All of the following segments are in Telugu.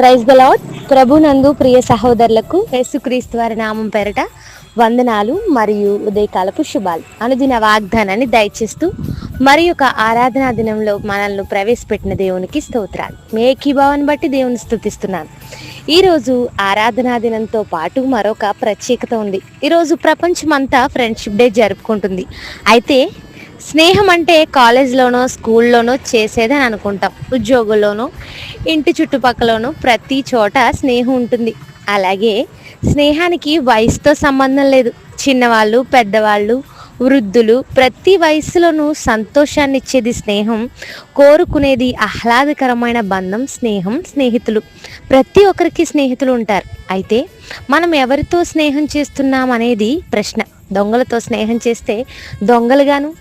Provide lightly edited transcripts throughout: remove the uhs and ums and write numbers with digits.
Praise the lord. ప్రభునందు ప్రియ సహోదరులకు యేసుక్రీస్తు వారి నామం పేరట వందనాలు మరియు ఉదయకాలపు శుభాలు. అనుదిన వాగ్దానాన్ని దయచేస్తూ మరి ఒక ఆరాధనా దినంలో మనల్ని ప్రవేశపెట్టిన దేవునికి స్తోత్రాలు. మీ ఏకీభావాన్ని బట్టి దేవుని స్తుతిస్తున్నాను. ఈరోజు ఆరాధనా దినంతో పాటు మరొక ప్రత్యేకత ఉంది. ఈరోజు ప్రపంచమంతా ఫ్రెండ్షిప్ డే జరుపుకుంటుంది. అయితే స్నేహం అంటే కాలేజ్లోనో స్కూల్లోనో చేసేదని అనుకుంటాం. ఉద్యోగుల్లోనో ఇంటి చుట్టుపక్కలనో ప్రతి చోట స్నేహం ఉంటుంది. అలాగే స్నేహానికి వయసుతో సంబంధం లేదు. చిన్నవాళ్ళు, పెద్దవాళ్ళు, వృద్ధులు ప్రతి వయసులోనూ సంతోషాన్ని ఇచ్చేది స్నేహం. కోరుకునేది ఆహ్లాదకరమైన బంధం స్నేహం. స్నేహితులు ప్రతి ఒక్కరికి స్నేహితులు ఉంటారు. అయితే మనం ఎవరితో స్నేహం చేస్తున్నాం అనేది ప్రశ్న. దొంగలతో స్నేహం చేస్తే దొంగలుగాను,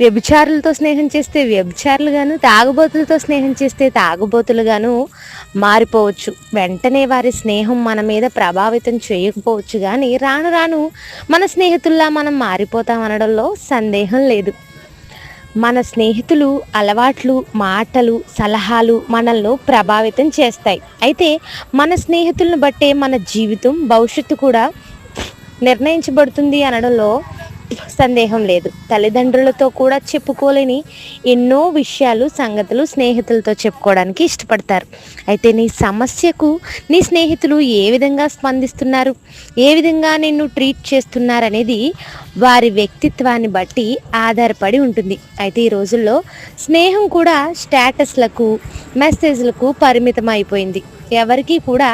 వ్యభిచారులతో స్నేహం చేస్తే వ్యభిచారులుగాను, తాగుబోతులతో స్నేహం చేస్తే తాగుబోతులుగాను మారిపోవచ్చు. వెంటనే వారి స్నేహం మన మీద ప్రభావితం చేయకపోవచ్చు, కానీ రాను రాను మన స్నేహితుల్లా మనం మారిపోతాం అనడంలో సందేహం లేదు. మన స్నేహితులు అలవాట్లు, మాటలు, సలహాలు మనల్ని ప్రభావితం చేస్తాయి. అయితే మన స్నేహితులను బట్టే మన జీవితం, భవిష్యత్తు కూడా నిర్ణయించబడుతుంది అనడంలో సందేహం లేదు. తల్లిదండ్రులతో కూడా చెప్పుకోలేని ఎన్నో విషయాలు, సంగతులు స్నేహితులతో చెప్పుకోవడానికి ఇష్టపడతారు. అయితే నీ సమస్యకు నీ స్నేహితులు ఏ విధంగా స్పందిస్తున్నారు, ఏ విధంగా నిన్ను ట్రీట్ చేస్తున్నారు అనేది వారి వ్యక్తిత్వాన్ని బట్టి ఆధారపడి ఉంటుంది. అయితే ఈ రోజుల్లో స్నేహం కూడా స్టేటస్లకు, మెసేజ్లకు పరిమితం అయిపోయింది. ఎవరికి కూడా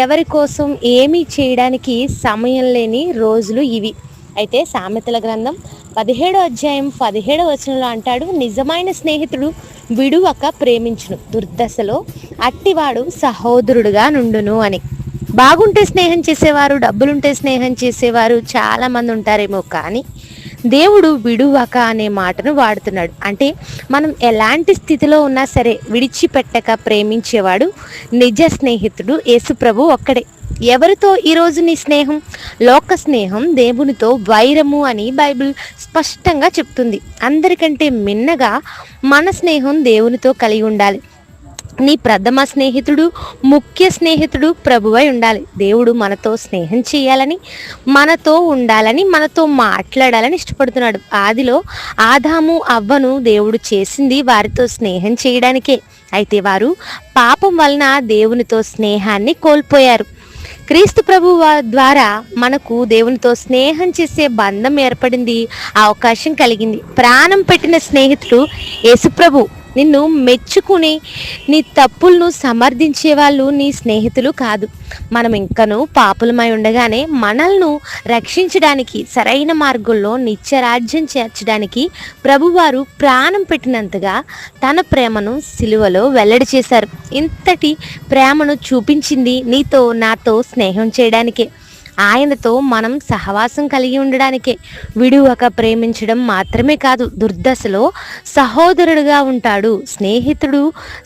ఎవరి కోసం ఏమీ చేయడానికి సమయం లేని రోజులు ఇవి. అయితే సామెతల గ్రంథం 17వ అధ్యాయం 17వ వచనంలో అంటాడు, నిజమైన స్నేహితుడు విడువక ప్రేమించును, దుర్దశలో అట్టివాడు సహోదరుడుగా నుండును అని. బాగుంటే స్నేహం చేసేవారు, డబ్బులుంటే స్నేహం చేసేవారు చాలా మంది ఉంటారేమో, కానీ దేవుడు విడువక అనే మాటను వాడుతున్నాడు. అంటే మనం ఎలాంటి స్థితిలో ఉన్నా సరే విడిచిపెట్టక ప్రేమించేవాడు నిజ స్నేహితుడు యేసు ప్రభు ఒక్కడే. ఎవరితో ఈరోజు నీ స్నేహం? లోక స్నేహం దేవునితో వైరము అని బైబిల్ స్పష్టంగా చెప్తుంది. అందరికంటే మిన్నగా మన స్నేహం దేవునితో కలిగి ఉండాలి. నీ ప్రథమ స్నేహితుడు, ముఖ్య స్నేహితుడు ప్రభువై ఉండాలి. దేవుడు మనతో స్నేహం చేయాలని, మనతో ఉండాలని, మనతో మాట్లాడాలని ఇష్టపడుతున్నాడు. ఆదిలో ఆదాము, అవ్వను దేవుడు చేసింది వారితో స్నేహం చేయడానికే. అయితే వారు పాపం వలన దేవునితో స్నేహాన్ని కోల్పోయారు. క్రీస్తు ప్రభు ద్వారా మనకు దేవునితో స్నేహం చేసే బంధం ఏర్పడింది, అవకాశం కలిగింది. ప్రాణం పెట్టిన స్నేహితుడు యేసుప్రభు. నిన్ను మెచ్చుకుని నీ తప్పులను సమర్థించే వాళ్ళు నీ స్నేహితులు కాదు. మనం ఇంకనూ పాపులమై ఉండగానే మనల్ని రక్షించడానికి, సరైన మార్గంలో నిత్యరాజ్యం చేర్చడానికి ప్రభువారు ప్రాణం పెట్టినంతగా తన ప్రేమను సిలువలో వెల్లడి చేశారు. ఇంతటి ప్రేమను చూపించింది నీతో నాతో స్నేహం చేయడానికే, ఆయనతో మనం సహవాసం కలిగి ఉండడానికే. విడువక ప్రేమించడం మాత్రమే కాదు, దుర్దశలో సహోదరుడుగా ఉంటాడు. స్నేహితుడు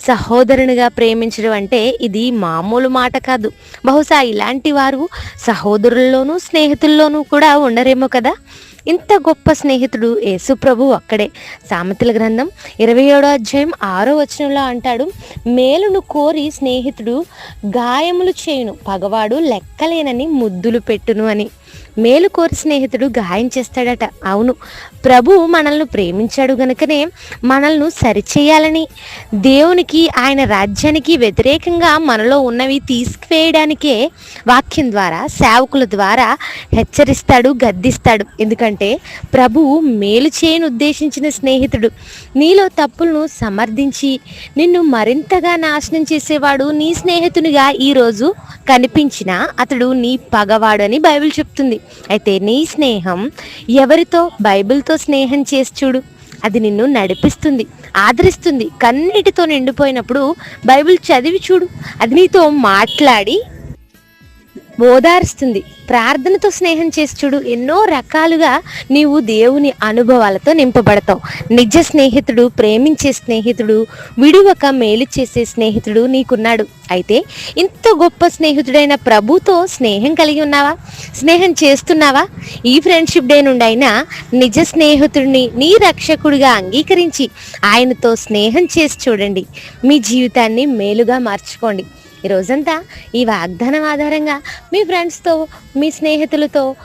సహోదరునిగా ప్రేమించడం అంటే ఇది మామూలు మాట కాదు. బహుశా ఇలాంటి వారు సహోదరుల్లోనూ స్నేహితుల్లోనూ కూడా ఉండరేమో కదా. ఇంత గొప్ప స్నేహితుడు యేసు ప్రభు ఒక్కడే. సామెతల గ్రంథం 27వ అధ్యాయం 6వ వచనంలో అంటాడు, మేలును కోరి స్నేహితుడు గాయములు చేయును, పగవాడు లెక్కలేనని ముద్దులు పెట్టును అని. మేలు కోరి స్నేహితుడు గాయం చేస్తాడట. అవును, ప్రభు మనల్ని ప్రేమించాడు గనుకనే మనల్ని సరిచేయాలని, దేవునికి, ఆయన రాజ్యానికి వ్యతిరేకంగా మనలో ఉన్నవి తీసుకువేయడానికే వాక్యం ద్వారా, సేవకుల ద్వారా హెచ్చరిస్తాడు, గద్దిస్తాడు. ఎందుకంటే ప్రభువు మేలు చేయను ఉద్దేశించిన స్నేహితుడు. నీలో తప్పులను సమర్థించి నిన్ను మరింతగా నాశనం చేసేవాడు నీ స్నేహితునిగా ఈరోజు కనిపించినా అతడు నీ పగవాడు అని బైబిల్ చెప్తుంది. అయితే నీ స్నేహం ఎవరితో? బైబిల్తో స్నేహం చేసి చూడు. అది నిన్ను నడిపిస్తుంది, ఆదరిస్తుంది. కన్నీటితో నిండిపోయినప్పుడు బైబిల్ చదివి చూడు. అది నీతో మాట్లాడి ఓదారుస్తుంది. ప్రార్థనతో స్నేహం చేసి చూడు. ఎన్నో రకాలుగా నీవు దేవుని అనుభవాలతో నింపబడతావు. నిజ స్నేహితుడు, ప్రేమించే స్నేహితుడు, విడువక మేలు చేసే స్నేహితుడు నీకున్నాడు. అయితే ఇంత గొప్ప స్నేహితుడైన ప్రభుతో స్నేహం కలిగి ఉన్నావా? స్నేహం చేస్తున్నావా? ఈ ఫ్రెండ్షిప్ డే నుండి అయినా నిజ స్నేహితుడిని నీ రక్షకుడిగా అంగీకరించి ఆయనతో స్నేహం చేసి చూడండి. మీ జీవితాన్ని మేలుగా మార్చుకోండి. ఈ రోజంతా ఈ వాగ్దానం ఆధారంగా మీ ఫ్రెండ్స్తో, మీ స్నేహితులతో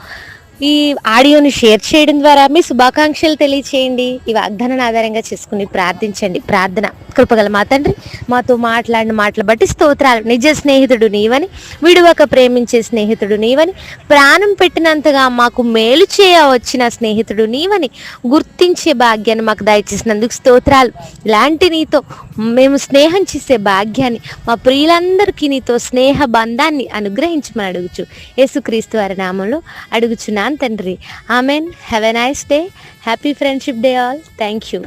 ఈ ఆడియోని షేర్ చేయడం ద్వారా మీ శుభాకాంక్షలు తెలియచేయండి. ఈ వాగ్దానాన్ని ఆధారంగా చేసుకుని ప్రార్థించండి. ప్రార్థన. కృపగల మా తండ్రి, మాతో మాట్లాడిన మాటలు బట్టి స్తోత్రాలు. నిజ స్నేహితుడు నీవని, విడువక ప్రేమించే స్నేహితుడు నీవని, ప్రాణం పెట్టినంతగా మాకు మేలు చేయ వచ్చిన స్నేహితుడు నీవని గుర్తించే భాగ్యాన్ని మాకు దయచేసినందుకు స్తోత్రాలు. ఇలాంటి నీతో మేము స్నేహం చేసే భాగ్యాన్ని మా ప్రియులందరికీ నీతో స్నేహ బంధాన్ని అనుగ్రహించమని అడుగుచు యేసుక్రీస్తు వారి నామంలో అడుగుచున్నాను తండ్రి. Amen. Have a nice day. Happy friendship day all. Thank you.